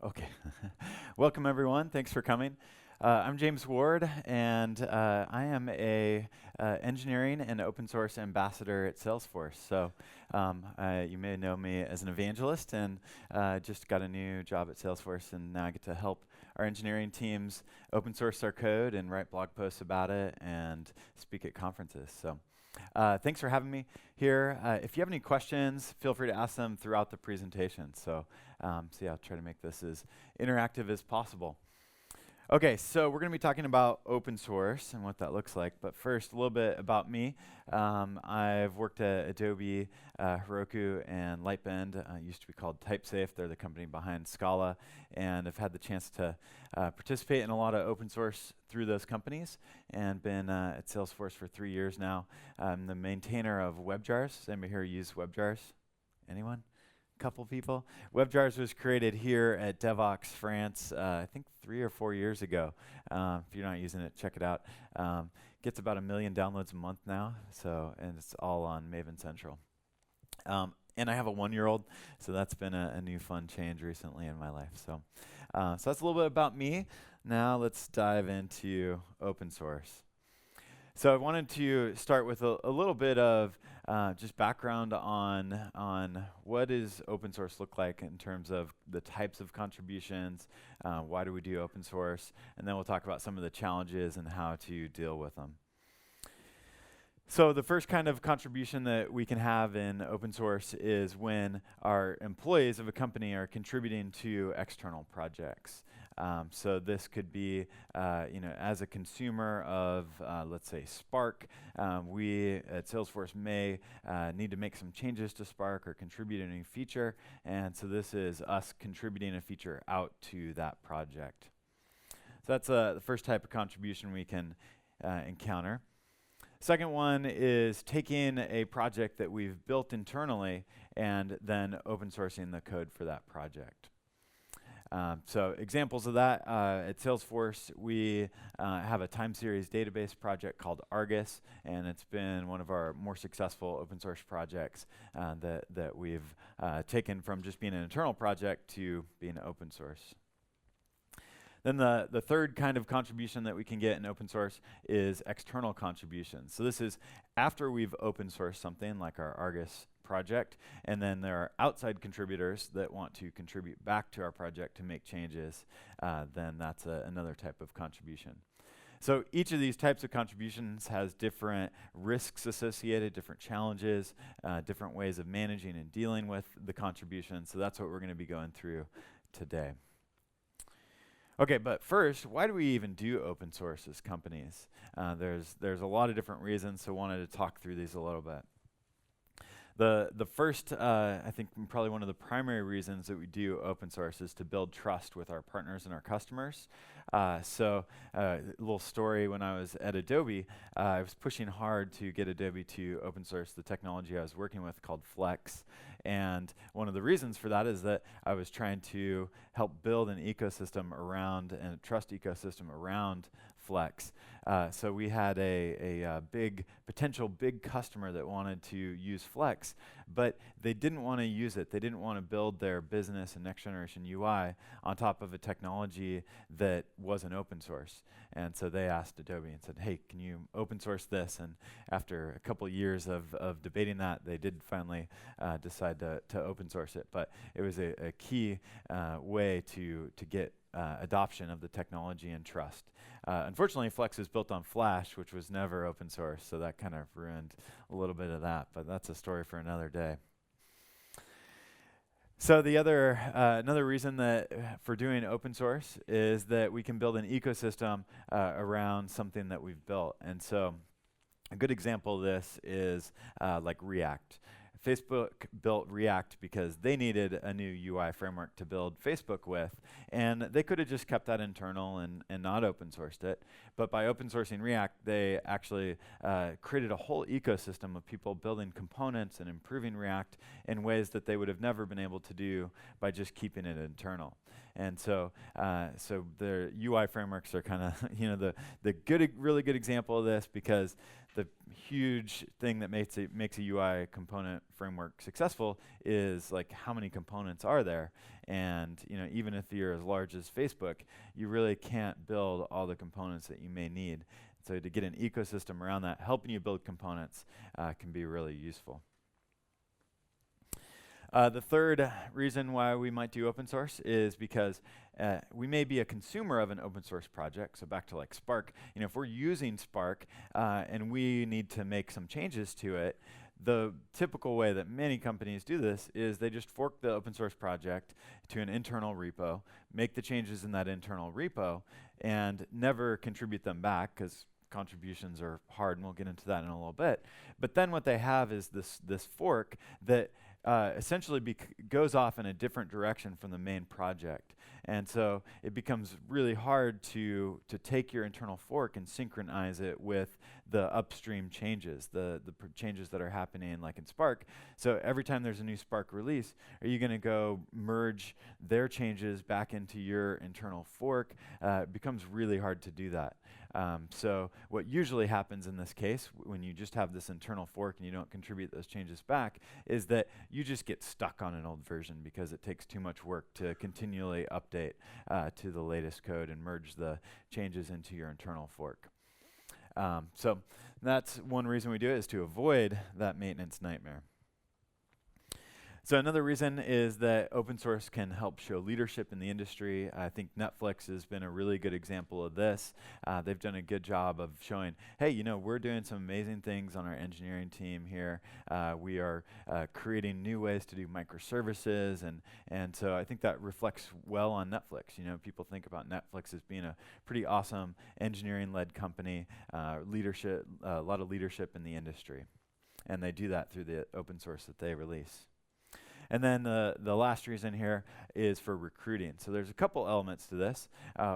Okay. Welcome, everyone. Thanks for coming. I'm James Ward, and I am a engineering and open source ambassador at Salesforce. You may know me as an evangelist, and just got a new job at Salesforce, and now I get to help our engineering teams open source our code and write blog posts about it and speak at conferences. Thanks for having me here. If you have any questions, feel free to ask them throughout the presentation. Yeah, I'll try to make this as interactive as possible. Okay, so we're going to be talking about open source and what that looks like. But first, a little bit about me. I've worked at Adobe, Heroku, and Lightbend. Used to be called TypeSafe. They're the company behind Scala. And I've had the chance to participate in a lot of open source through those companies and been at Salesforce for 3 years now. I'm the maintainer of WebJars. Does anybody here use WebJars? Anyone? Couple people. WebJars was created here at Devox, France, I think 3 or 4 years ago. If you're not using it, check it out. Gets about 1 million downloads a month now, and it's all on Maven Central. And I have a 1-year-old, so that's been a new fun change recently in my life. So that's a little bit about me. Now let's dive into open source. So I wanted to start with a little bit of just background on what does open source look like in terms of the types of contributions, why do we do open source, and then we'll talk about some of the challenges and how to deal with them. So the first kind of contribution that we can have in open source is when our employees of a company are contributing to external projects. So this could be, as a consumer of, let's say, Spark, we at Salesforce may need to make some changes to Spark or contribute a new feature, and so this is us contributing a feature out to that project. So that's the first type of contribution we can encounter. Second one is taking a project that we've built internally and then open sourcing the code for that project. So examples of that, at Salesforce, we have a time series database project called Argus, and it's been one of our more successful open source projects that we've taken from just being an internal project to being open source. Then the third kind of contribution that we can get in open source is external contributions. So this is after we've open sourced something like our Argus project, and then there are outside contributors that want to contribute back to our project to make changes, then that's another type of contribution. So each of these types of contributions has different risks associated, different challenges, different ways of managing and dealing with the contribution. So that's what we're going to be going through today. Okay, but first, why do we even do open source as companies? There's a lot of different reasons, so wanted to talk through these a little bit. The first, I think probably one of the primary reasons that we do open source is to build trust with our partners and our customers. A little story, when I was at Adobe, I was pushing hard to get Adobe to open source the technology I was working with called Flex. And one of the reasons for that is that I was trying to help build an ecosystem around, and a trust ecosystem around Flex. So we had a potential big customer that wanted to use Flex, but they didn't want to use it. They didn't want to build their business and next generation UI on top of a technology that wasn't open source. And so they asked Adobe and said, hey, can you open source this? And after a couple years of debating that, they did finally decide to open source it. But it was a key way to get adoption of the technology and trust. Unfortunately, Flex is built on Flash, which was never open source, so that kind of ruined a little bit of that, but that's a story for another day. So the another reason that for doing open source is that we can build an ecosystem around something that we've built. And so a good example of this is like React. Facebook built React because they needed a new UI framework to build Facebook with, and they could have just kept that internal and not open sourced it. But by open sourcing React, they actually created a whole ecosystem of people building components and improving React in ways that they would have never been able to do by just keeping it internal. And so so the UI frameworks are kind of really good example of this, because the huge thing that makes a UI component framework successful is like how many components are there. And even if you're as large as Facebook, you really can't build all the components that you may need. So to get an ecosystem around that, helping you build components can be really useful. The third reason why we might do open source is because we may be a consumer of an open source project. So back to like Spark, if we're using Spark and we need to make some changes to it, the typical way that many companies do this is they just fork the open source project to an internal repo, make the changes in that internal repo, and never contribute them back, because contributions are hard, and we'll get into that in a little bit. But then what they have is this fork that essentially goes off in a different direction from the main project. And so it becomes really hard to take your internal fork and synchronize it with the upstream changes, the changes that are happening like in Spark. So every time there's a new Spark release, are you going to go merge their changes back into your internal fork? It becomes really hard to do that. So what usually happens in this case, when you just have this internal fork and you don't contribute those changes back, is that you just get stuck on an old version because it takes too much work to continually update to the latest code and merge the changes into your internal fork. So that's one reason we do it, is to avoid that maintenance nightmare. So another reason is that open source can help show leadership in the industry. I think Netflix has been a really good example of this. They've done a good job of showing, hey, we're doing some amazing things on our engineering team here. We are creating new ways to do microservices, and so I think that reflects well on Netflix. People think about Netflix as being a pretty awesome engineering-led company, leadership, a lot of leadership in the industry, and they do that through the open source that they release. And then the last reason here is for recruiting. So there's a couple elements to this.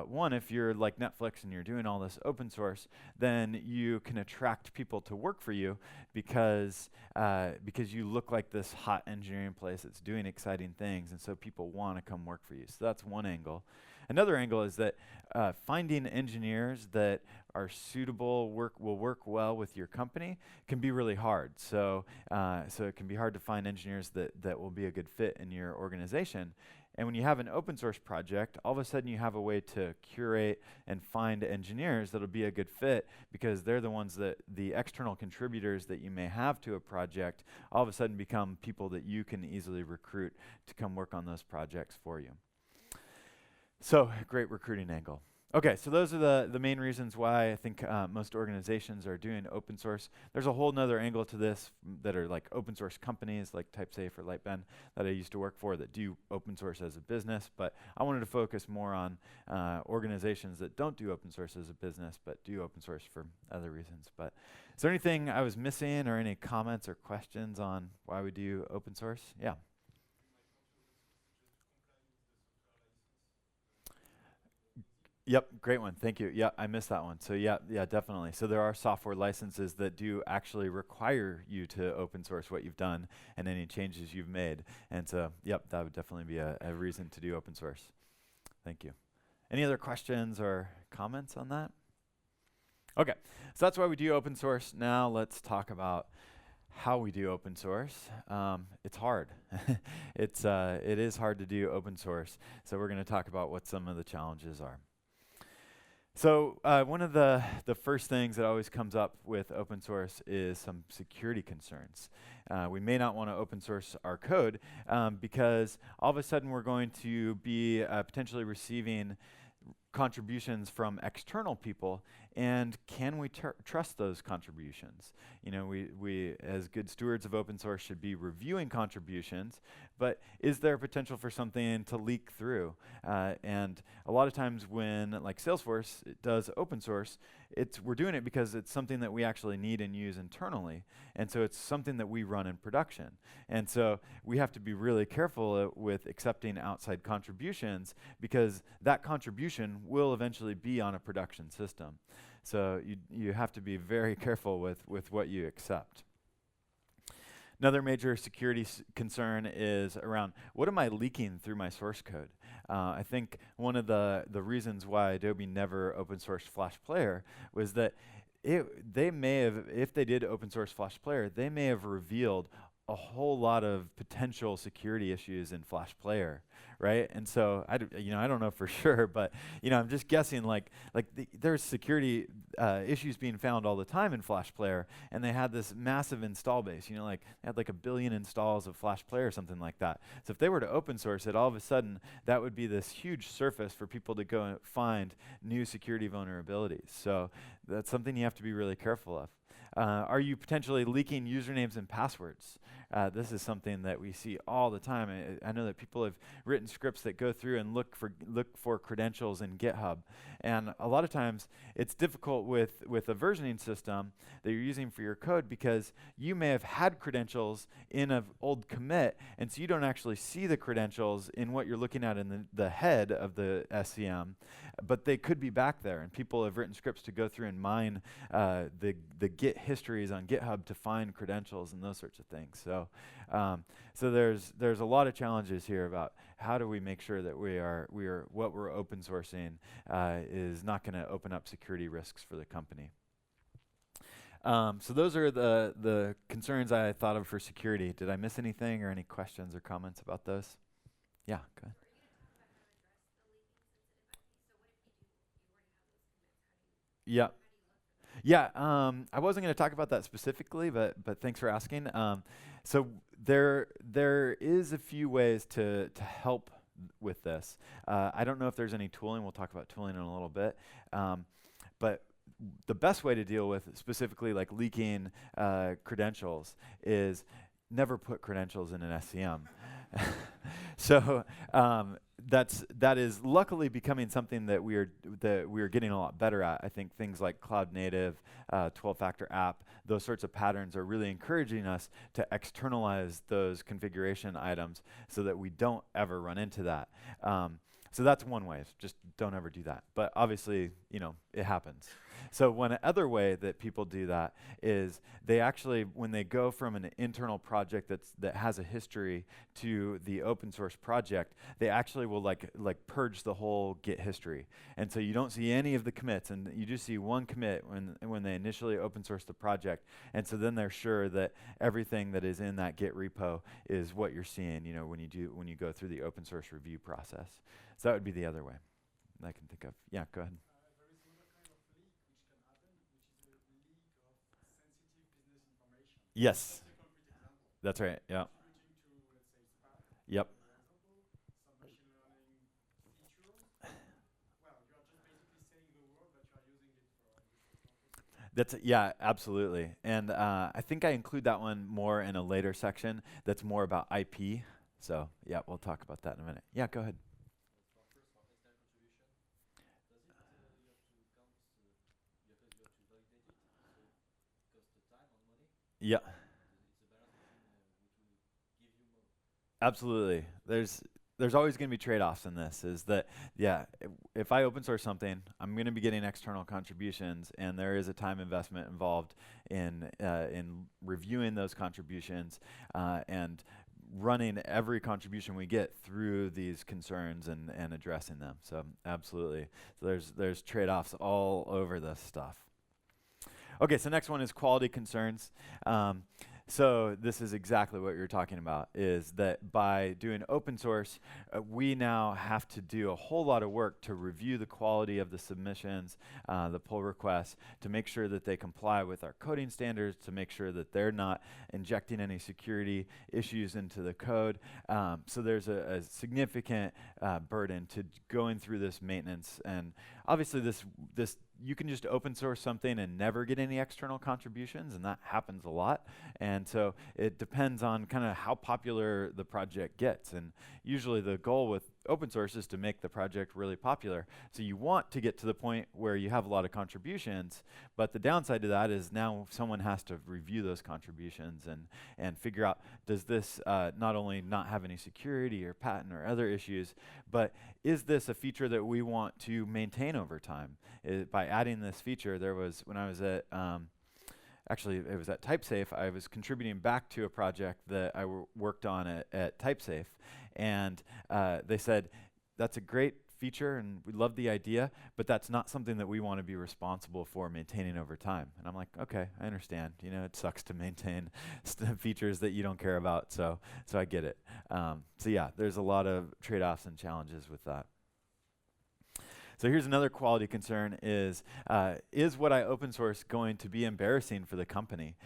One, if you're like Netflix and you're doing all this open source, then you can attract people to work for you because you look like this hot engineering place that's doing exciting things, and so people want to come work for you. So that's one angle. Another angle is that finding engineers that are suitable, will work well with your company, can be really hard. So it can be hard to find engineers that will be a good fit in your organization. And when you have an open source project, all of a sudden you have a way to curate and find engineers that'll be a good fit, because they're the ones that the external contributors that you may have to a project all of a sudden become people that you can easily recruit to come work on those projects for you. So, great recruiting angle. Okay, so those are the main reasons why I think most organizations are doing open source. There's a whole nother angle to this that are like open source companies like TypeSafe or Lightbend that I used to work for that do open source as a business, but I wanted to focus more on organizations that don't do open source as a business but do open source for other reasons. But is there anything I was missing, or any comments or questions on why we do open source? Yeah. Yep, great one. Thank you. Yeah, I missed that one. So yeah, definitely. So there are software licenses that do actually require you to open source what you've done and any changes you've made. And so, yep, that would definitely be a reason to do open source. Thank you. Any other questions or comments on that? Okay, so that's why we do open source. Now let's talk about how we do open source. It's hard. It is hard to do open source. So we're going to talk about what some of the challenges are. So one of the first things that always comes up with open source is some security concerns. We may not want to open source our code because all of a sudden we're going to be potentially receiving contributions from external people, and can we trust those contributions? We as good stewards of open source should be reviewing contributions, but is there potential for something to leak through? And a lot of times when like Salesforce does open source, we're doing it because it's something that we actually need and use internally, and so it's something that we run in production. And so we have to be really careful with accepting outside contributions, because that contribution will eventually be on a production system. So you have to be very careful with what you accept. Another major security concern is around what am I leaking through my source code? I think one of the reasons why Adobe never open sourced Flash Player was that they may have, if they did open source Flash Player, they may have revealed a whole lot of potential security issues in Flash Player, right? And so I don't know for sure, but I'm just guessing. There's security issues being found all the time in Flash Player, and they had this massive install base. They had like 1 billion installs of Flash Player or something like that. So if they were to open source it, all of a sudden that would be this huge surface for people to go and find new security vulnerabilities. So that's something you have to be really careful of. Are you potentially leaking usernames and passwords? This is something that we see all the time. I know that people have written scripts that go through and look for credentials in GitHub, and a lot of times it's difficult with a versioning system that you're using for your code because you may have had credentials in an old commit, and so you don't actually see the credentials in what you're looking at in the head of the SCM, but they could be back there, and people have written scripts to go through and mine the Git histories on GitHub to find credentials and those sorts of things. So there's a lot of challenges here about how do we make sure that we are what we're open sourcing is not going to open up security risks for the company. So those are the concerns I thought of for security. Did I miss anything or any questions or comments about those? Yeah, go ahead. Yeah. Yeah, I wasn't going to talk about that specifically, but thanks for asking. So there is a few ways to help with this. I don't know if there's any tooling. We'll talk about tooling in a little bit. But the best way to deal with specifically like leaking credentials is never put credentials in an SCM. So that is luckily becoming something that we are getting a lot better at. I think things like cloud native, 12-factor app, those sorts of patterns are really encouraging us to externalize those configuration items so that we don't ever run into that. So that's one way, just don't ever do that. But obviously, it happens. So one other way that people do that is they actually, when they go from an internal project that has a history to the open source project, they actually will like purge the whole Git history. And so you don't see any of the commits, and you just see one commit when they initially open source the project. And so then they're sure that everything that is in that Git repo is what you're seeing, when you go through the open source review process. So that would be the other way I can think of. Yeah, go ahead. There is another kind of leak which can happen, which is a leak of sensitive business information. Yes. Just a concrete example. That's right, yeah. Contributing to, let's say, spam. Yep. For example, some machine learning features. Well, you are just basically saying the word, but you are using it for this purpose. Yeah, absolutely. And I think I include that one more in a later section that's more about IP. So yeah, we'll talk about that in a minute. Yeah, go ahead. Yeah. Absolutely. There's always going to be trade-offs in this. Is that if I open source something, I'm going to be getting external contributions, and there is a time investment involved in reviewing those contributions and running every contribution we get through these concerns and addressing them. So absolutely. So there's trade-offs all over this stuff. Okay, so next one is quality concerns. So this is exactly what you're talking about, is that by doing open source, we now have to do a whole lot of work to review the quality of the submissions, the pull requests, to make sure that they comply with our coding standards, to make sure that they're not injecting any security issues into the code. So there's a significant burden to going through this maintenance. And obviously this you can just open source something and never get any external contributions, and that happens a lot. And so it depends on kind of how popular the project gets. And usually the goal with open source is to make the project really popular. So you want to get to the point where you have a lot of contributions, but the downside to that is now someone has to review those contributions and figure out, does this not only not have any security or patent or other issues, but is this a feature that we want to maintain over time? By adding this feature, when I was at actually it was at TypeSafe, I was contributing back to a project that I worked on at TypeSafe, and they said, that's a great feature and we love the idea, but that's not something that we want to be responsible for maintaining over time. And I'm like, okay, I understand. You know, it sucks to maintain features that you don't care about, so I get it. So yeah, there's a lot of trade-offs and challenges with that. So here's another quality concern is what I open source going to be embarrassing for the company?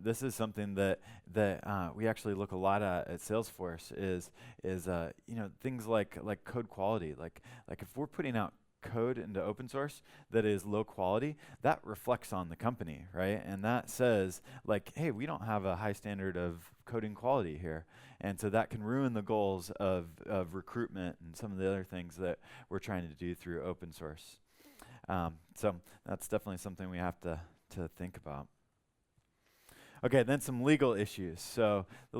This is something that we actually look a lot at Salesforce is you know, things like code quality. Like if we're putting out code into open source that is low quality, that reflects on the company, right? And that says like, hey, we don't have a high standard of coding quality here. And so that can ruin the goals of recruitment and some of the other things that we're trying to do through open source. So that's definitely something we have to think about. Okay, then some legal issues. So the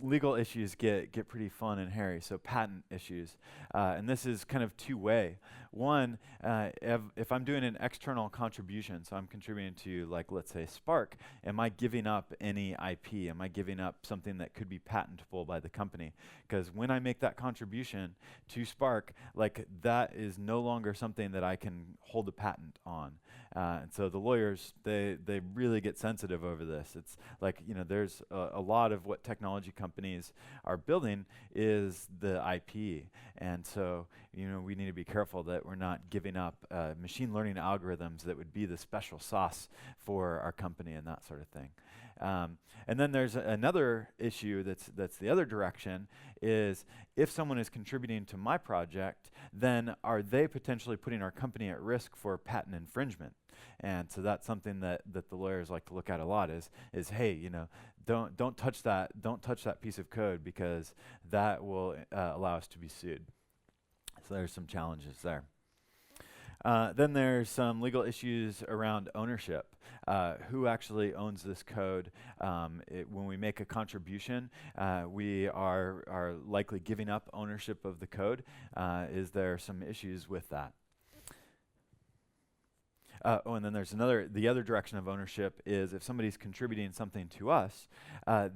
legal issues get pretty fun and hairy. So patent issues, and this is kind of two-way. One, if I'm doing an external contribution, so I'm contributing to, like, let's say Spark, am I giving up any IP? Am I giving up something that could be patentable by the company? Because when I make that contribution to Spark, like, that is no longer something that I can hold a patent on. And so the lawyers, they really get sensitive over this. It's like, you know, there's a lot of what technology companies are building is the IP. And so, you know, we need to be careful that we're not giving up machine learning algorithms that would be the special sauce for our company and that sort of thing. And then there's another issue that's the other direction, is if someone is contributing to my project, then are they potentially putting our company at risk for patent infringement? And so that's something that the lawyers like to look at a lot is hey, you know, don't touch that piece of code, because that will allow us to be sued. So there's some challenges there. Then there's some legal issues around ownership. Who actually owns this code? When we make a contribution, we are likely giving up ownership of the code. Is there some issues with that? And then there's the other direction of ownership is if somebody's contributing something to us,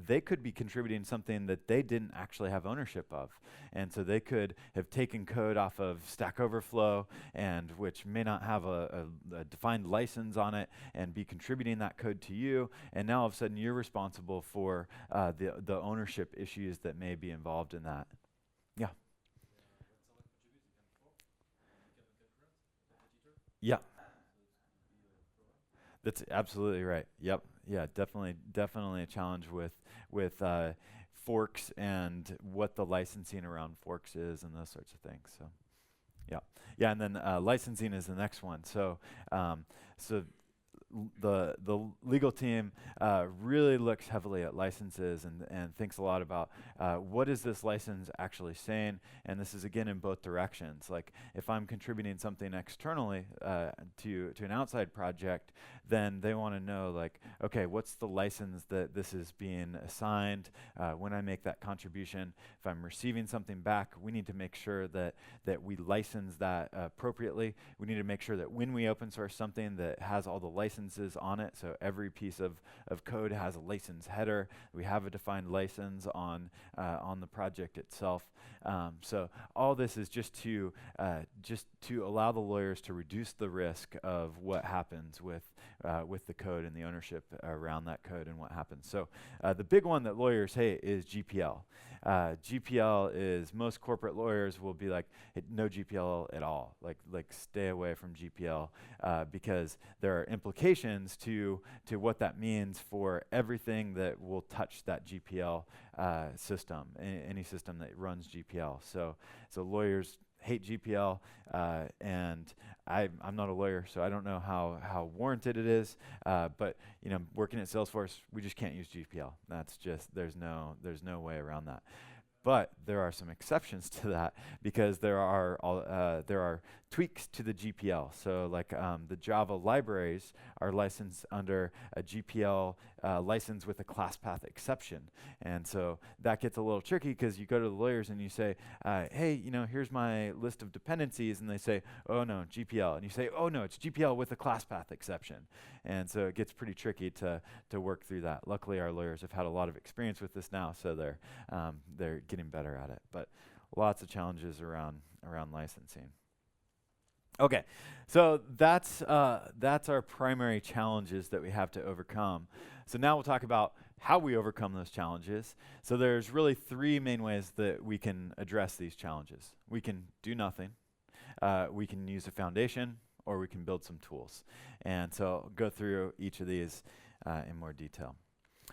they could be contributing something that they didn't actually have ownership of. And so they could have taken code off of Stack Overflow, and which may not have a defined license on it, and be contributing that code to you. And now all of a sudden you're responsible for the ownership issues that may be involved in that. Yeah. Yeah. That's absolutely right. Yep. Yeah, definitely a challenge with forks and what the licensing around forks is and those sorts of things. So, yeah, and then licensing is the next one. So, the legal team really looks heavily at licenses and thinks a lot about what is this license actually saying, and this is again in both directions. Like if I'm contributing something externally to an outside project, then they want to know, like, okay, what's the license that this is being assigned when I make that contribution? If I'm receiving something back, we need to make sure that we license that appropriately. We need to make sure that when we open source something that has all the licenses on it, so every piece of code has a license header, we have a defined license on the project itself. So all this is just to allow the lawyers to reduce the risk of what happens with the code and the ownership around that code and what happens. So the big one that lawyers hate is GPL. GPL is, most corporate lawyers will be like, hey, no GPL at all. Like stay away from GPL because there are implications to what that means for everything that will touch that GPL system, any system that runs GPL. So lawyers hate GPL, and I'm not a lawyer, so I don't know how warranted it is. But you know, working at Salesforce, we just can't use GPL. That's just there's no way around that. But there are some exceptions to that because there are tweaks to the GPL. So like the Java libraries are licensed under a GPL license with a class path exception. And so that gets a little tricky because you go to the lawyers and you say, hey, here's my list of dependencies. And they say, oh no, GPL. And you say, oh no, it's GPL with a class path exception. And so it gets pretty tricky to work through that. Luckily, our lawyers have had a lot of experience with this now, so they're getting better at it. But lots of challenges around licensing. Okay, so that's our primary challenges that we have to overcome. So now we'll talk about how we overcome those challenges. So there's really three main ways that we can address these challenges. We can do nothing, we can use a foundation, or we can build some tools. And so I'll go through each of these in more detail.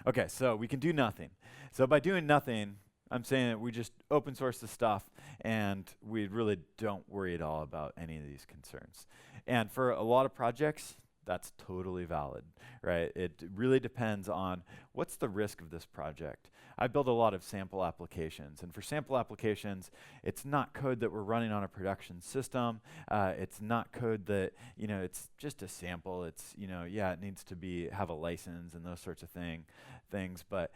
Okay, so we can do nothing. So by doing nothing, I'm saying that we just open source the stuff and we really don't worry at all about any of these concerns. And for a lot of projects, that's totally valid, right? It really depends on what's the risk of this project. I build a lot of sample applications, and for sample applications, it's not code that we're running on a production system. It's not code that, it's just a sample. It's, it needs to have a license and those sorts of things, but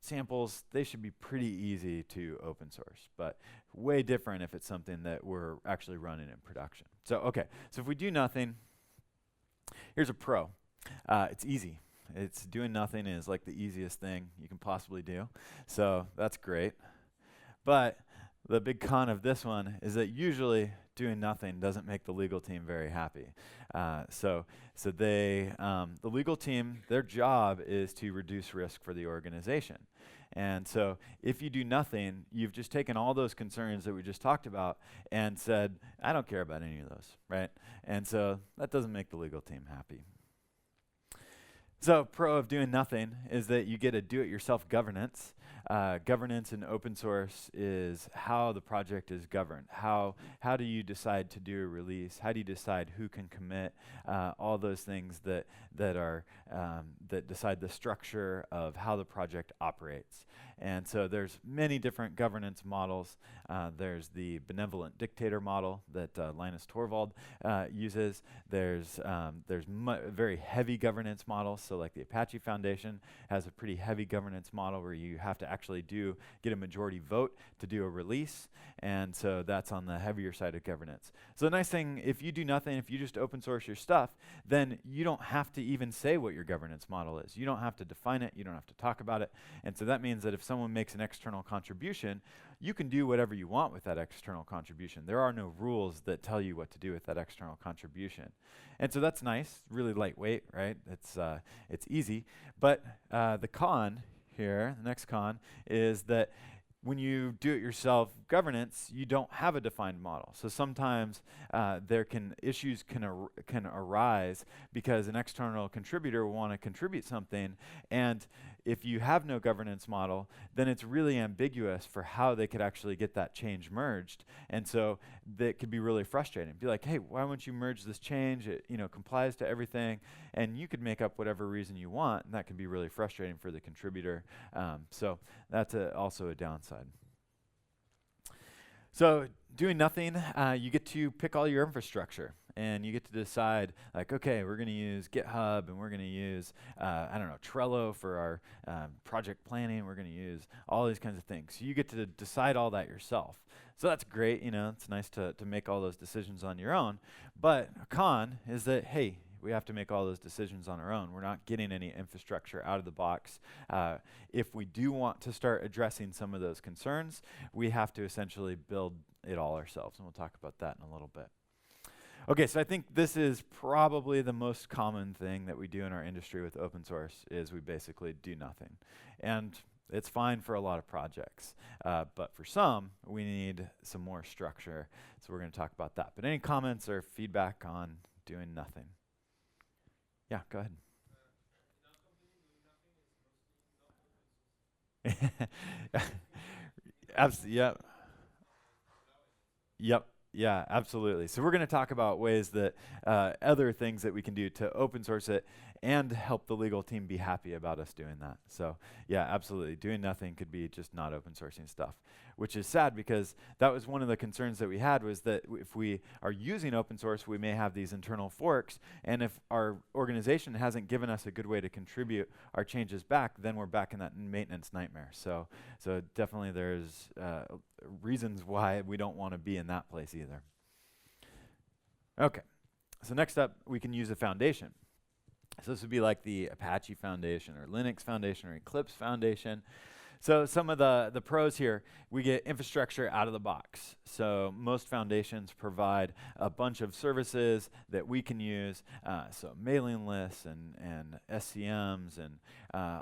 samples, they should be pretty easy to open source, but way different if it's something that we're actually running in production. So, okay, so if we do nothing, here's a pro. It's easy. It's doing nothing is like the easiest thing you can possibly do. So that's great. But the big con of this one is that usually doing nothing doesn't make the legal team very happy. So the legal team, their job is to reduce risk for the organization. And so if you do nothing, you've just taken all those concerns that we just talked about and said, I don't care about any of those, right? And so that doesn't make the legal team happy. So pro of doing nothing is that you get a do-it-yourself governance. Governance in open source is how the project is governed. How do you decide to do a release? How do you decide who can commit? All those things that decide the structure of how the project operates. And so there's many different governance models. There's the benevolent dictator model that Linus Torvald uses. There's very heavy governance models. So like the Apache Foundation has a pretty heavy governance model where you have to actually get a majority vote to do a release. And so that's on the heavier side of governance. So the nice thing, if you do nothing, if you just open source your stuff, then you don't have to even say what your governance model is. You don't have to define it. You don't have to talk about it. And so that means that if someone makes an external contribution, you can do whatever you want with that external contribution. There are no rules that tell you what to do with that external contribution. And so that's nice, really lightweight, right? It's easy. But the con here, the next con, is that when you do it yourself governance, you don't have a defined model. So sometimes issues can arise because an external contributor will want to contribute something, and if you have no governance model, then it's really ambiguous for how they could actually get that change merged. And so that could be really frustrating. Be like, hey, why won't you merge this change? It complies to everything, and you could make up whatever reason you want, and that can be really frustrating for the contributor. So that's also a downside. So doing nothing, you get to pick all your infrastructure, and you get to decide, like, okay, we're going to use GitHub, and we're going to use, Trello for our project planning. We're going to use all these kinds of things. So you get to decide all that yourself. So that's great. It's nice to make all those decisions on your own. But a con is that, hey, we have to make all those decisions on our own. We're not getting any infrastructure out of the box. If we do want to start addressing some of those concerns, we have to essentially build it all ourselves, and we'll talk about that in a little bit. Okay, so I think this is probably the most common thing that we do in our industry with open source is we basically do nothing. And it's fine for a lot of projects, but for some, we need some more structure, so we're going to talk about that. But any comments or feedback on doing nothing? Yeah, go ahead. Absolutely. Yep. Yep. Yeah, absolutely. So we're going to talk about ways that other things that we can do to open source it and help the legal team be happy about us doing that. So yeah, absolutely. Doing nothing could be just not open sourcing stuff, which is sad because that was one of the concerns that we had was that if we are using open source, we may have these internal forks, and if our organization hasn't given us a good way to contribute our changes back, then we're back in that maintenance nightmare. So definitely there's reasons why we don't want to be in that place either. Okay, so next up, we can use a foundation. So this would be like the Apache Foundation or Linux Foundation or Eclipse Foundation. So some of the pros here, we get infrastructure out of the box. So most foundations provide a bunch of services that we can use, so mailing lists and SCMs and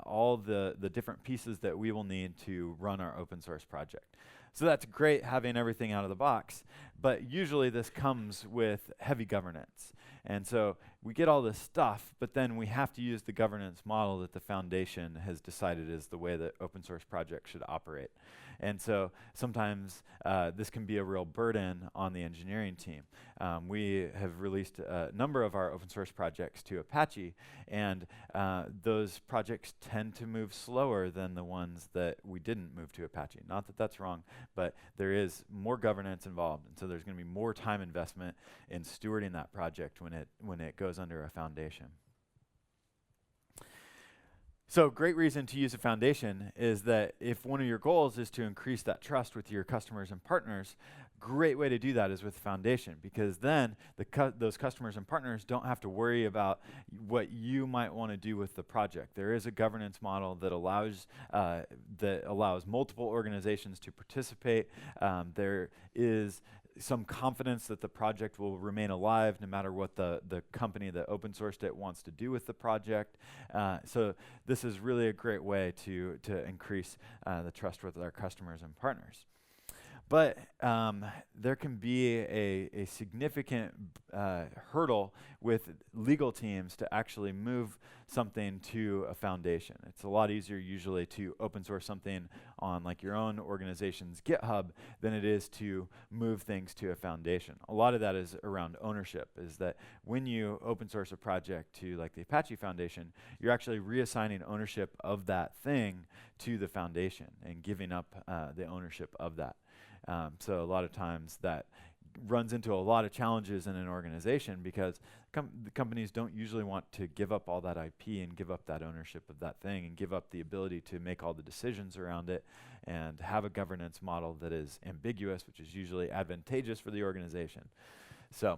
all the different pieces that we will need to run our open source project. So that's great having everything out of the box, but usually this comes with heavy governance. And so we get all this stuff, but then we have to use the governance model that the foundation has decided is the way that open source projects should operate. And so sometimes this can be a real burden on the engineering team. We have released a number of our open source projects to Apache, and those projects tend to move slower than the ones that we didn't move to Apache. Not that that's wrong, but there is more governance involved, and so there's going to be more time investment in stewarding that project when it goes under a foundation. So great reason to use a foundation is that if one of your goals is to increase that trust with your customers and partners, great way to do that is with a foundation, because then those customers and partners don't have to worry about what you might want to do with the project. There is a governance model that allows multiple organizations to participate. There is some confidence that the project will remain alive no matter what the company that open sourced it wants to do with the project. So this is really a great way to increase the trust with our customers and partners. But there can be a significant hurdle with legal teams to actually move something to a foundation. It's a lot easier usually to open source something on like your own organization's GitHub than it is to move things to a foundation. A lot of that is around ownership, is that when you open source a project to like the Apache Foundation, you're actually reassigning ownership of that thing to the foundation and giving up the ownership of that. So a lot of times that runs into a lot of challenges in an organization because the companies don't usually want to give up all that IP and give up that ownership of that thing and give up the ability to make all the decisions around it and have a governance model that is ambiguous, which is usually advantageous for the organization. So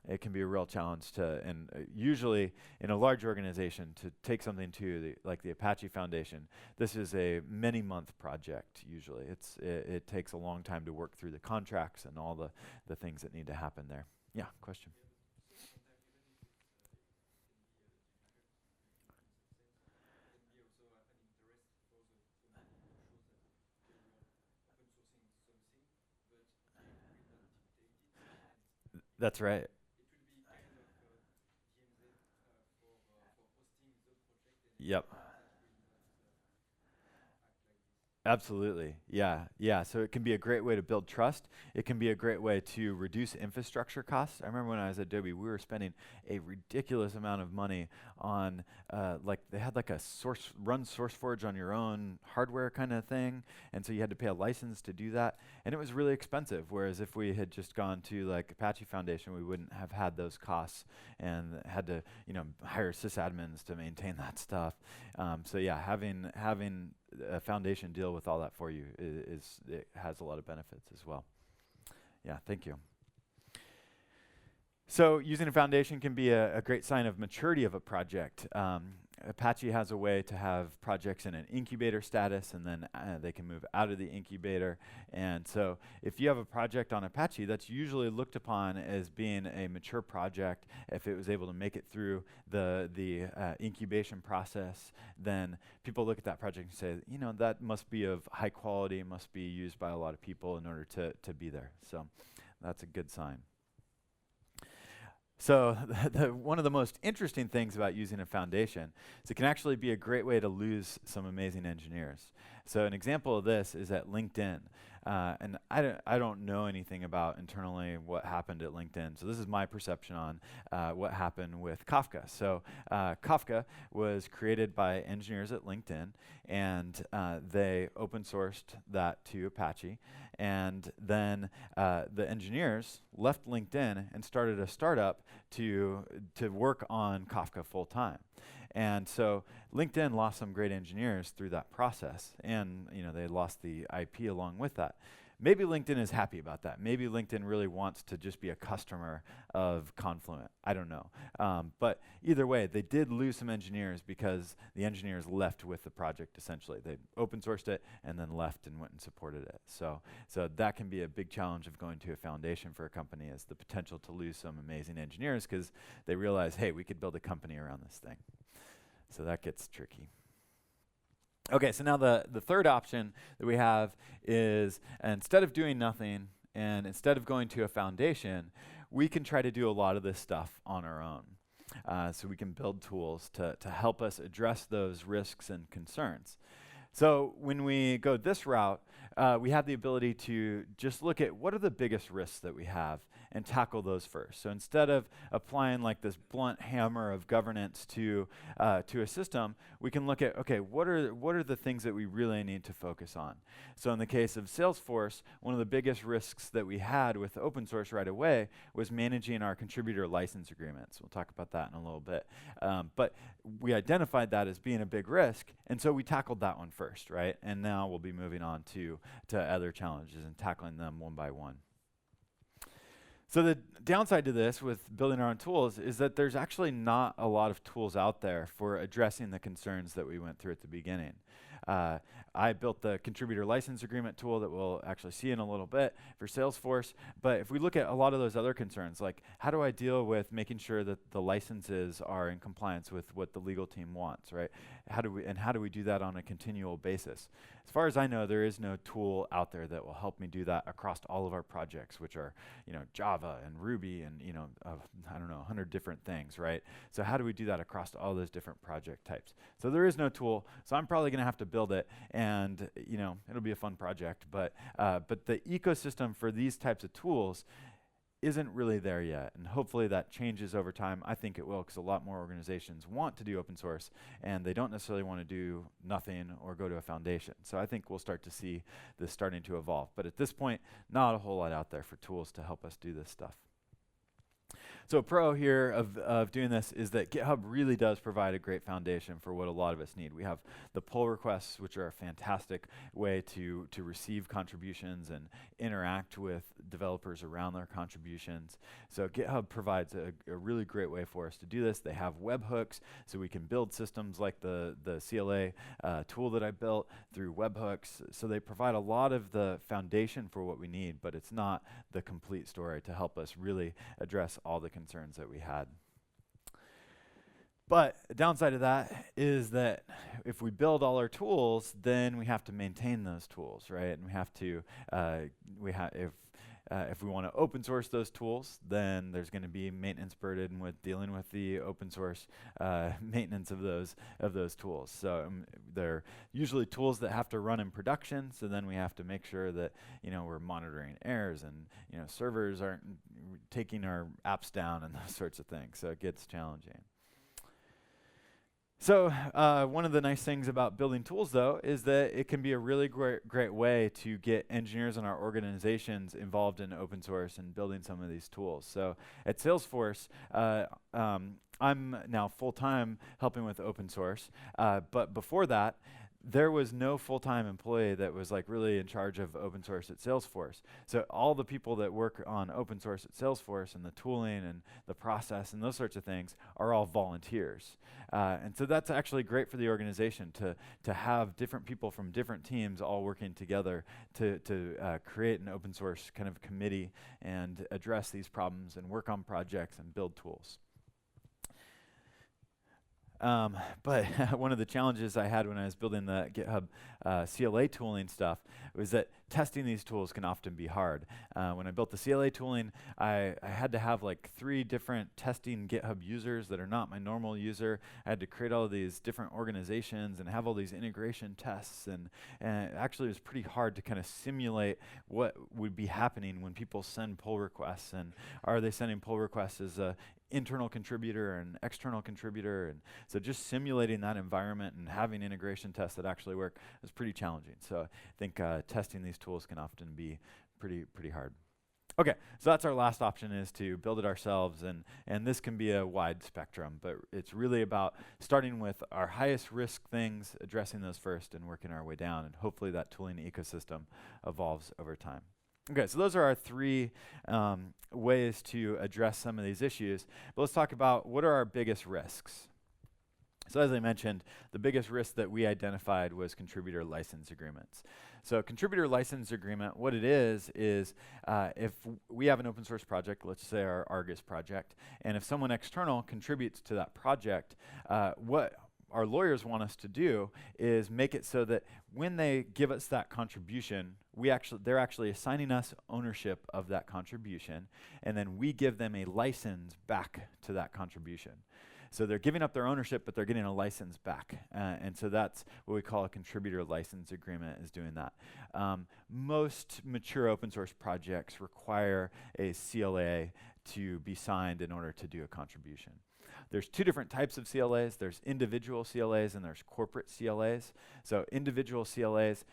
it can be a real challenge and usually in a large organization to take something to like the Apache Foundation, this is a many-month project usually. It takes a long time to work through the contracts and all the things that need to happen there. Yeah, question? That's right. Yep. Absolutely. Yeah. So it can be a great way to build trust. It can be a great way to reduce infrastructure costs. I remember when I was at Adobe, we were spending a ridiculous amount of money on they had like a run SourceForge on your own hardware kind of thing, and so you had to pay a license to do that, and it was really expensive. Whereas if we had just gone to like Apache Foundation, we wouldn't have had those costs and had to hire sysadmins to maintain that stuff. So yeah, having a foundation deal with all that for you it has a lot of benefits as well. Yeah, thank you. So using a foundation can be a great sign of maturity of a project. Apache has a way to have projects in an incubator status, and then they can move out of the incubator. And so if you have a project on Apache, that's usually looked upon as being a mature project. If it was able to make it through the incubation process, then people look at that project and say, that must be of high quality, must be used by a lot of people in order to be there. So that's a good sign. So one of the most interesting things about using a foundation is it can actually be a great way to lose some amazing engineers. So an example of this is at LinkedIn. and I don't know anything about internally what happened at LinkedIn. So this is my perception on what happened with Kafka. So Kafka was created by engineers at LinkedIn, and they open sourced that to Apache. And then the engineers left LinkedIn and started a startup to work on Kafka full time. And so LinkedIn lost some great engineers through that process, and they lost the IP along with that. Maybe LinkedIn is happy about that. Maybe LinkedIn really wants to just be a customer of Confluent. I don't know. But either way, they did lose some engineers because the engineers left with the project, essentially. They open sourced it and then left and went and supported it. So that can be a big challenge of going to a foundation for a company, is the potential to lose some amazing engineers because they realize, hey, we could build a company around this thing. So that gets tricky. Okay, so now the third option that we have is, instead of doing nothing and instead of going to a foundation, we can try to do a lot of this stuff on our own. So we can build tools to help us address those risks and concerns. So when we go this route, we have the ability to just look at what are the biggest risks that we have and tackle those first. So instead of applying like this blunt hammer of governance to a system, we can look at, okay, what are the things that we really need to focus on? So in the case of Salesforce, one of the biggest risks that we had with open source right away was managing our contributor license agreements. We'll talk about that in a little bit. But we identified that as being a big risk, and so we tackled that one first, right? And now we'll be moving on to other challenges and tackling them one by one. So the downside to this with building our own tools is that there's actually not a lot of tools out there for addressing the concerns that we went through at the beginning. I built the contributor license agreement tool that we'll actually see in a little bit for Salesforce. But if we look at a lot of those other concerns, like how do I deal with making sure that the licenses are in compliance with what the legal team wants, right? How do we do that on a continual basis? As far as I know, there is no tool out there that will help me do that across all of our projects, which are, Java and Ruby and, 100 different things, right? So how do we do that across all those different project types? So there is no tool. So I'm probably going to have to build it, and, it'll be a fun project. But the ecosystem for these types of tools isn't really there yet, and hopefully that changes over time. I think it will, because a lot more organizations want to do open source, and they don't necessarily want to do nothing or go to a foundation. So I think we'll start to see this starting to evolve. But at this point, not a whole lot out there for tools to help us do this stuff. So a pro here of doing this is that GitHub really does provide a great foundation for what a lot of us need. We have the pull requests, which are a fantastic way to receive contributions and interact with developers around their contributions. So GitHub provides a really great way for us to do this. They have webhooks, so we can build systems like the CLA tool that I built through webhooks. So they provide a lot of the foundation for what we need, but it's not the complete story to help us really address all the concerns that we had. But the downside of that is that if we build all our tools, then we have to maintain those tools, right? And we have to, if we want to open source those tools, then there's going to be maintenance burden with dealing with the open source maintenance of those tools. So they're usually tools that have to run in production. So then we have to make sure that we're monitoring errors and servers aren't taking our apps down and those sorts of things. So it gets challenging. So one of the nice things about building tools, though, is that it can be a really great way to get engineers in our organizations involved in open source and building some of these tools. So at Salesforce, I'm now full-time helping with open source, but before that, there was no full-time employee that was really in charge of open source at Salesforce. So all the people that work on open source at Salesforce and the tooling and the process and those sorts of things are all volunteers. And so that's actually great for the organization to have different people from different teams all working together to create an open source kind of committee and address these problems and work on projects and build tools. But one of the challenges I had when I was building the GitHub CLA tooling stuff was that testing these tools can often be hard. When I built the CLA tooling, I had to have like 3 different testing GitHub users that are not my normal user. I had to create all these different organizations and have all these integration tests, and it actually was pretty hard to kind of simulate what would be happening when people send pull requests, and are they sending pull requests as a internal contributor and external contributor. And so just simulating that environment and having integration tests that actually work is pretty challenging. So I think testing these tools can often be pretty hard. Okay, so that's our last option, is to build it ourselves, and this can be a wide spectrum, but it's really about starting with our highest risk things, addressing those first, and working our way down, and hopefully that tooling ecosystem evolves over time. Okay, so those are our 3 ways to address some of these issues. But let's talk about what are our biggest risks. So as I mentioned, the biggest risk that we identified was contributor license agreements. So contributor license agreement, what it is if we have an open source project, let's say our Argus project, and if someone external contributes to that project, what our lawyers want us to do is make it so that when they give us that contribution, they're actually assigning us ownership of that contribution, and then we give them a license back to that contribution. So they're giving up their ownership, but they're getting a license back. And so that's what we call a contributor license agreement, is doing that. Most mature open source projects require a CLA to be signed in order to do a contribution. There's 2 different types of CLAs. There's individual CLAs and there's corporate CLAs. So individual CLAs,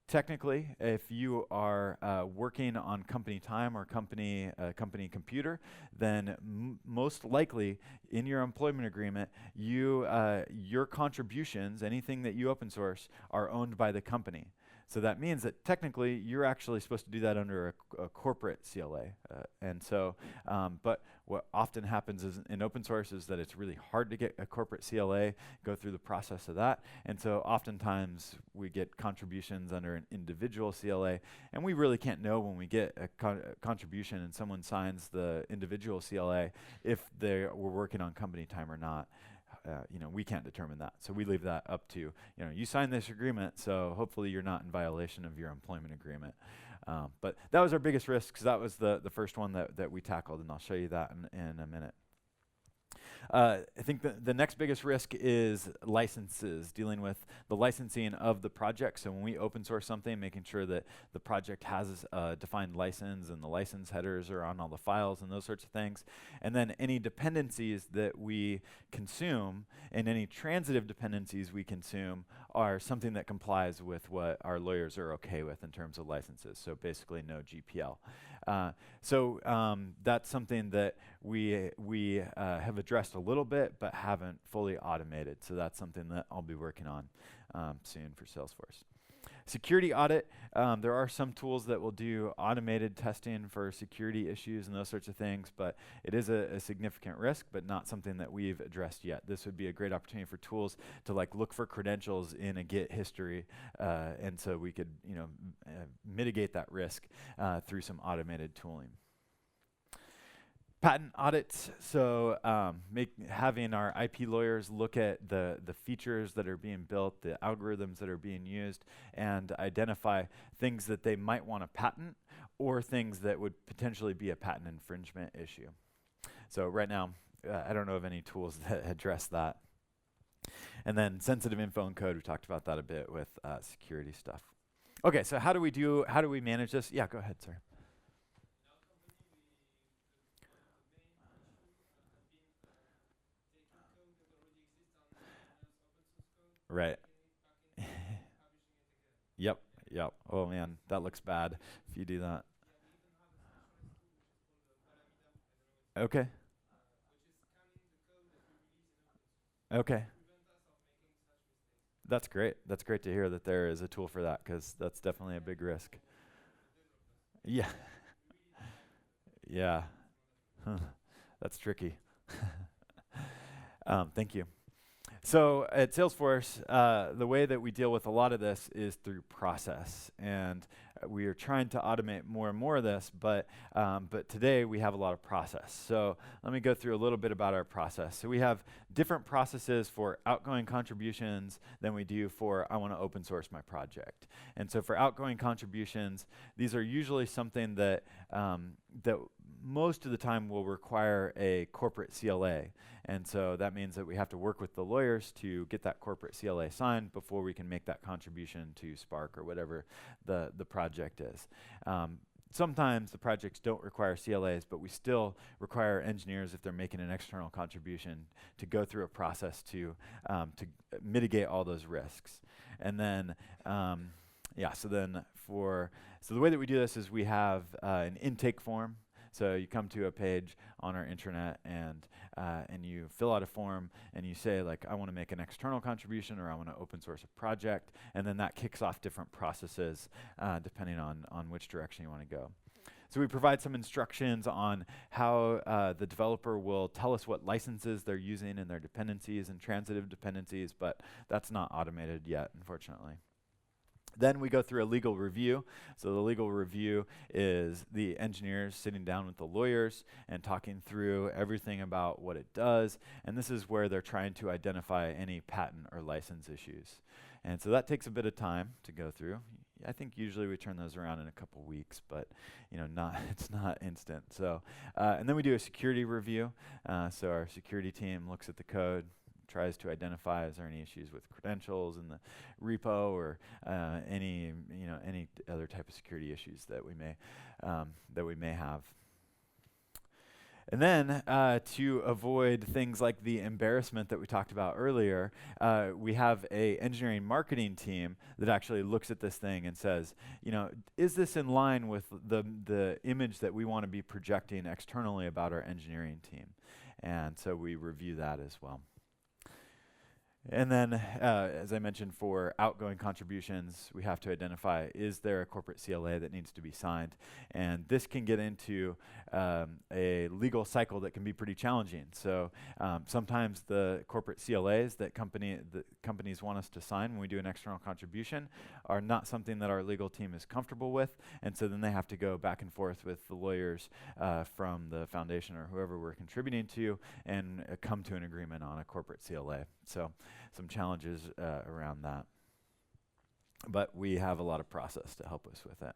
technically, if you are working on company time or company computer, then most likely in your employment agreement, your contributions, anything that you open source, are owned by the company. So that means that technically you're actually supposed to do that under a corporate CLA. But what often happens is in open source is that it's really hard to get a corporate CLA, go through the process of that. And so oftentimes we get contributions under an individual CLA, and we really can't know when we get a contribution and someone signs the individual CLA if they were working on company time or not. We can't determine that. So we leave that up to, you signed this agreement, so hopefully you're not in violation of your employment agreement. But that was our biggest risk, because that was the first one that we tackled, and I'll show you that in a minute. I think the next biggest risk is licenses, dealing with the licensing of the project. So when we open source something, making sure that the project has a defined license and the license headers are on all the files and those sorts of things. And then any dependencies that we consume and any transitive dependencies we consume are something that complies with what our lawyers are okay with in terms of licenses. So basically no GPL. That's something that we have addressed a little bit, but haven't fully automated. So that's something that I'll be working on soon for Salesforce. Security audit, there are some tools that will do automated testing for security issues and those sorts of things, but it is a significant risk, but not something that we've addressed yet. This would be a great opportunity for tools to look for credentials in a Git history, and so we could mitigate that risk through some automated tooling. Patent audits, so having our IP lawyers look at the features that are being built, the algorithms that are being used, and identify things that they might want to patent or things that would potentially be a patent infringement issue. So right now, I don't know of any tools that address that. And then sensitive info and code, we talked about that a bit with security stuff. Okay, so how do we manage this? Yeah, go ahead, sir. Right. Yep. Oh man, that looks bad if you do that. Okay. Okay. That's great. That's great to hear that there is a tool for that, because that's definitely a big risk. Yeah. Yeah. Huh. That's tricky. Thank you. So at Salesforce, the way that we deal with a lot of this is through process. And we are trying to automate more and more of this, but today we have a lot of process. So let me go through a little bit about our process. So we have different processes for outgoing contributions than we do for I want to open source my project. And so for outgoing contributions, these are usually something that that most of the time will require a corporate CLA. And so that means that we have to work with the lawyers to get that corporate CLA signed before we can make that contribution to Spark or whatever the project is. Sometimes the projects don't require CLAs, but we still require engineers, if they're making an external contribution, to go through a process to mitigate all those risks. And then, so the way that we do this is we have an intake form. So you come to a page on our intranet and you fill out a form and you say, like, I want to make an external contribution or I want to open source a project, and then that kicks off different processes depending on which direction you want to go. So we provide some instructions on how the developer will tell us what licenses they're using in their dependencies and transitive dependencies, but that's not automated yet, unfortunately. Then we go through a legal review. So the legal review is the engineers sitting down with the lawyers and talking through everything about what it does. And this is where they're trying to identify any patent or license issues. And so that takes a bit of time to go through. I think usually we turn those around in a couple weeks, but it's not instant. So, and then we do a security review. So our security team looks at the code, tries to identify is there any issues with credentials in the repo or any other type of security issues that we may have. And then to avoid things like the embarrassment that we talked about earlier, we have a engineering marketing team that actually looks at this thing and says, is this in line with the image that we want to be projecting externally about our engineering team? And so we review that as well. And then, as I mentioned, for outgoing contributions, we have to identify, is there a corporate CLA that needs to be signed? And this can get into a legal cycle that can be pretty challenging. So sometimes the corporate CLAs that companies want us to sign when we do an external contribution are not something that our legal team is comfortable with. And so then they have to go back and forth with the lawyers from the foundation or whoever we're contributing to and come to an agreement on a corporate CLA. So some challenges around that. But we have a lot of process to help us with that.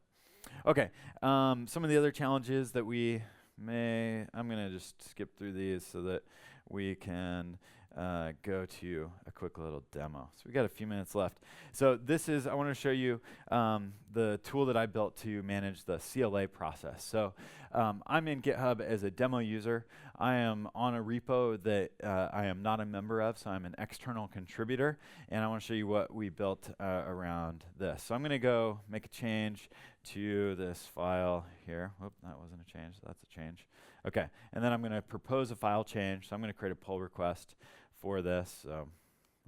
Okay, some of the other challenges that I'm going to just skip through these so that we can go to a quick little demo. So we got a few minutes left. So I want to show you the tool that I built to manage the CLA process. So I'm in GitHub as a demo user. I am on a repo that I am not a member of, so I'm an external contributor, and I want to show you what we built around this. So I'm going to go make a change to this file here. Whoop, that wasn't a change, that's a change. Okay, and then I'm going to propose a file change. So I'm going to create a pull request for this. So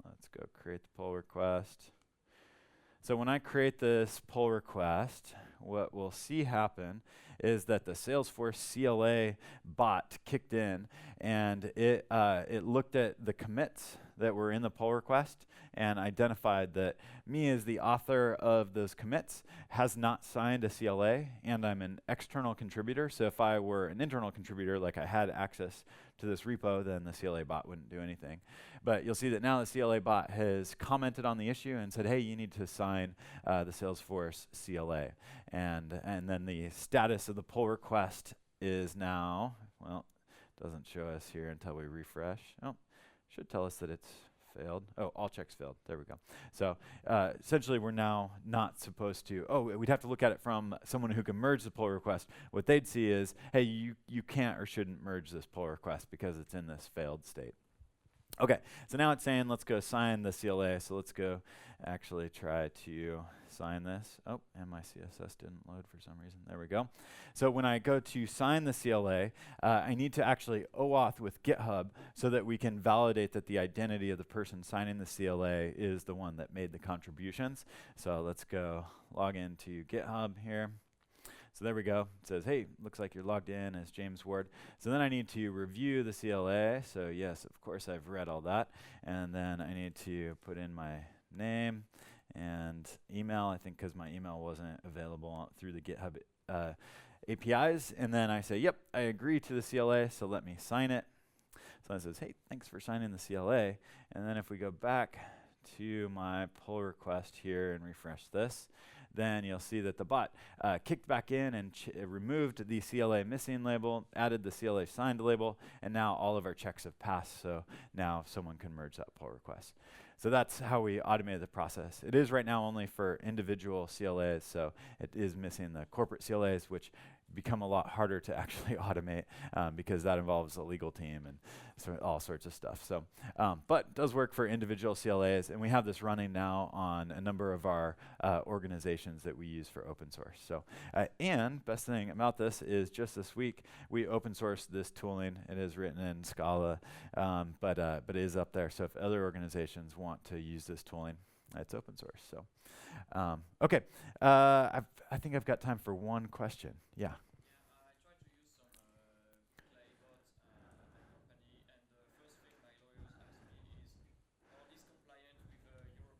let's go create the pull request. So when I create this pull request, what we'll see happen is that the Salesforce CLA bot kicked in, and it looked at the commits that were in the pull request and identified that me as the author of those commits has not signed a CLA, and I'm an external contributor. So if I were an internal contributor, like I had access to this repo, then the CLA bot wouldn't do anything. But you'll see that now the CLA bot has commented on the issue and said, hey, you need to sign the Salesforce CLA. And then the status of the pull request is now, well, it doesn't show us here until we refresh. Oh, should tell us that it's failed. Oh, all checks failed. There we go. So essentially we're now not supposed to, we'd have to look at it from someone who can merge the pull request. What they'd see is, hey, you can't or shouldn't merge this pull request because it's in this failed state. Okay, so now it's saying let's go sign the CLA. So let's go actually try to sign this. Oh, and my CSS didn't load for some reason. There we go. So when I go to sign the CLA, I need to actually OAuth with GitHub so that we can validate that the identity of the person signing the CLA is the one that made the contributions. So let's go log into GitHub here. So there we go. It says, hey, looks like you're logged in as James Ward. So then I need to review the CLA. So yes, of course, I've read all that. And then I need to put in my name and email, I think because my email wasn't available through the GitHub APIs. And then I say, yep, I agree to the CLA, so let me sign it. So it says, hey, thanks for signing the CLA. And then if we go back to my pull request here and refresh this, then you'll see that the bot kicked back in and removed the CLA missing label, added the CLA signed label, and now all of our checks have passed, so now someone can merge that pull request. So that's how we automated the process. It is right now only for individual CLAs, so it is missing the corporate CLAs, which become a lot harder to actually automate because that involves a legal team and all sorts of stuff. So, but it does work for individual CLAs, and we have this running now on a number of our organizations that we use for open source. So, and best thing about this is just this week we open sourced this tooling. It is written in Scala, but it is up there. So if other organizations want to use this tooling, it's open source. So. Okay, I think I've got time for one question. Yeah. Yeah, I tried to use some playbot at my company, and the first thing my lawyers asked me is, are these compliant with European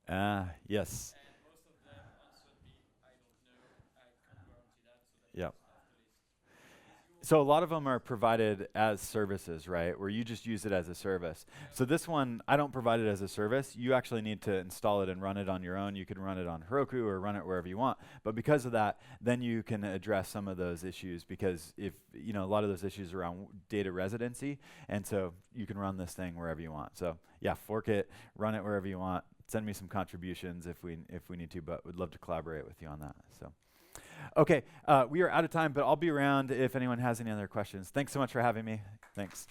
IDAS? Yes. And most of them answered me, I don't know, I can't guarantee that, so that Yep. was off the list. So a lot of them are provided as services, right? Where you just use it as a service. So this one, I don't provide it as a service. You actually need to install it and run it on your own. You can run it on Heroku or run it wherever you want. But because of that, then you can address some of those issues because if, a lot of those issues around data residency, and so you can run this thing wherever you want. So yeah, fork it, run it wherever you want. Send me some contributions if we need to, but would love to collaborate with you on that. So. Okay, we are out of time, but I'll be around if anyone has any other questions. Thanks so much for having me. Thanks.